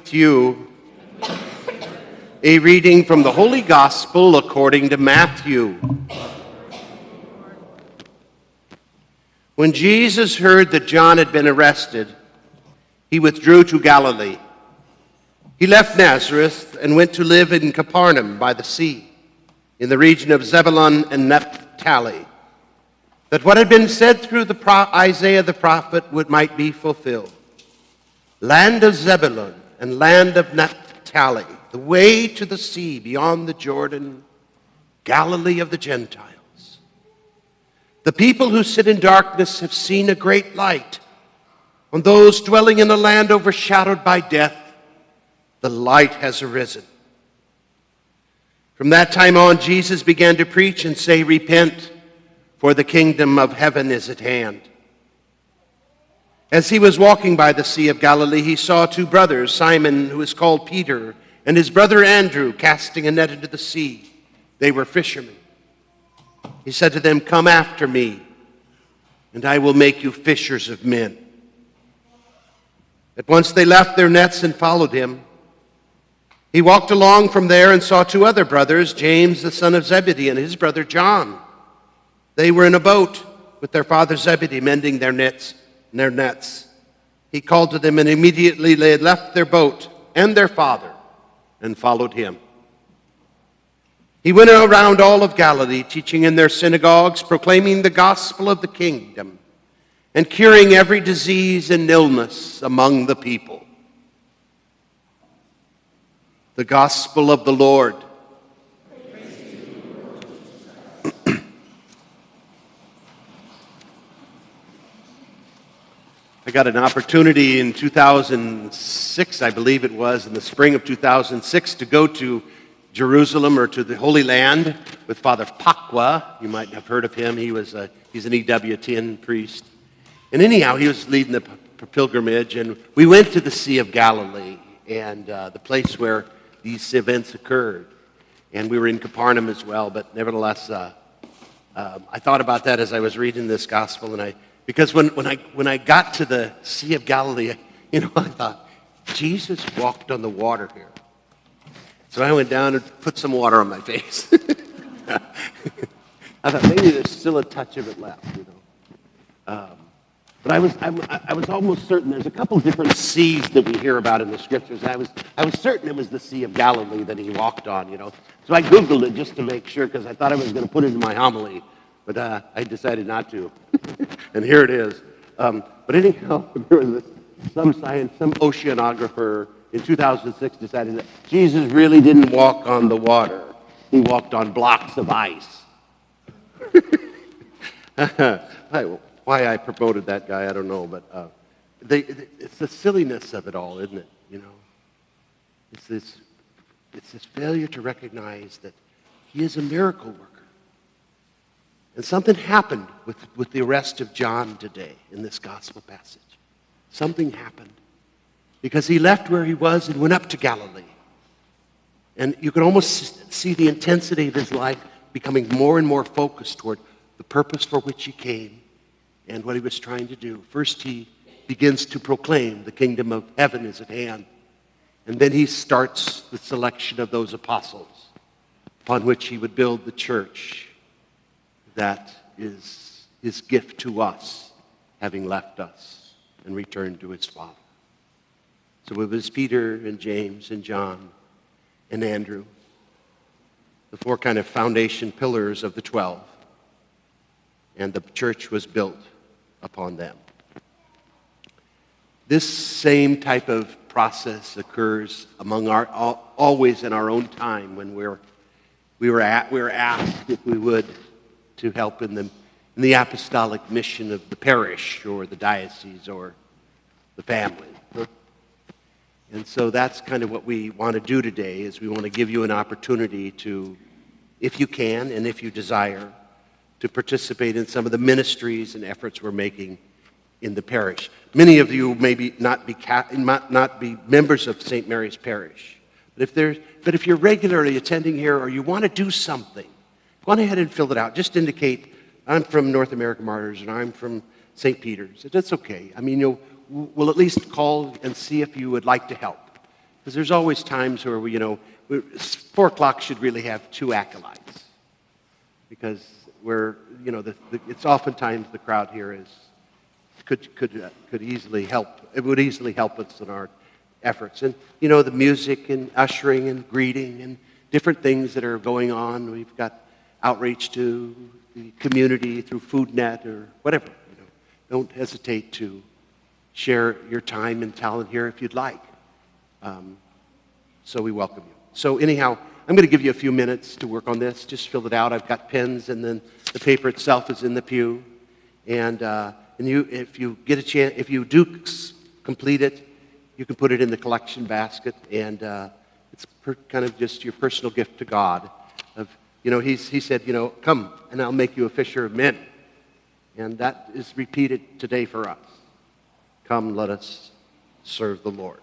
with you a reading from the Holy Gospel according to Matthew. When Jesus heard that John had been arrested, he withdrew to Galilee. He left Nazareth and went to live in Capernaum by the sea, in the region of Zebulun and Naphtali, that what had been said through Isaiah the prophet might be fulfilled. Land of Zebulun and land of Naphtali, the way to the sea beyond the Jordan, Galilee of the Gentiles. The people who sit in darkness have seen a great light. On those dwelling in a land overshadowed by death, the light has arisen. From that time on, Jesus began to preach and say, "Repent, for the kingdom of heaven is at hand." As he was walking by the Sea of Galilee, he saw two brothers, Simon, who is called Peter, and his brother Andrew, casting a net into the sea. They were fishermen. He said to them, "Come after me, and I will make you fishers of men." At once they left their nets and followed him. He walked along from there and saw two other brothers, James the son of Zebedee and his brother John. They were in a boat with their father Zebedee, mending their nets. He called to them, and immediately they had left their boat and their father and followed him. He went around all of Galilee, teaching in their synagogues, proclaiming the gospel of the kingdom, and curing every disease and illness among the people. The gospel of the Lord. I got an opportunity in 2006, I believe it was, in the spring of 2006, to go to Jerusalem, or to the Holy Land, with Father Pakwa. You might have heard of him. He's an EWTN priest. And anyhow, he was leading the pilgrimage, and we went to the Sea of Galilee, and the place where these events occurred. And we were in Capernaum as well, but nevertheless, I thought about that as I was reading this gospel, because when I got to the Sea of Galilee, I thought, Jesus walked on the water here. So I went down and put some water on my face. I thought maybe there's still a touch of it left, But I was almost certain. There's a couple different seas that we hear about in the scriptures. I was certain it was the Sea of Galilee that he walked on, So I Googled it just to make sure, because I thought I was going to put it in my homily. But I decided not to. And here it is. But anyhow, there was some oceanographer in 2006 decided that Jesus really didn't walk on the water. He walked on blocks of ice. Why I promoted that guy, I don't know. But it's the silliness of it all, isn't it? It's this failure to recognize that he is a miracle worker. And something happened with the arrest of John today in this gospel passage. Something happened. Because he left where he was and went up to Galilee. And you can almost see the intensity of his life becoming more and more focused toward the purpose for which he came and what he was trying to do. First, he begins to proclaim the kingdom of heaven is at hand. And then he starts the selection of those apostles upon which he would build the church. That is his gift to us, having left us and returned to his Father. So it was Peter and James and John and Andrew, the four kind of foundation pillars of the 12. And the church was built upon them. This same type of process occurs always in our own time when we were asked if we would to help in the apostolic mission of the parish or the diocese or the family. And so that's kind of what we want to do today, is we want to give you an opportunity to, if you can and if you desire, to participate in some of the ministries and efforts we're making in the parish. Many of you may not be members of St. Mary's Parish, but if you're regularly attending here or you want to do something, go on ahead and fill it out. Just indicate, I'm from North American Martyrs and I'm from St. Peter's. That's okay. I mean, we'll at least call and see if you would like to help. Because there's always times where 4 o'clock should really have 2 acolytes. Because it's oftentimes the crowd here could easily help. It would easily help us in our efforts. And, the music and ushering and greeting and different things that are going on. We've got outreach to the community through FoodNet or whatever. Don't hesitate to share your time and talent here if you'd like. So we welcome you. So anyhow, I'm going to give you a few minutes to work on this. Just fill it out. I've got pens, and then the paper itself is in the pew. And if you get a chance, if you do complete it, you can put it in the collection basket, and it's kind of just your personal gift to God. He said, come, and I'll make you a fisher of men. And that is repeated today for us. Come, let us serve the Lord.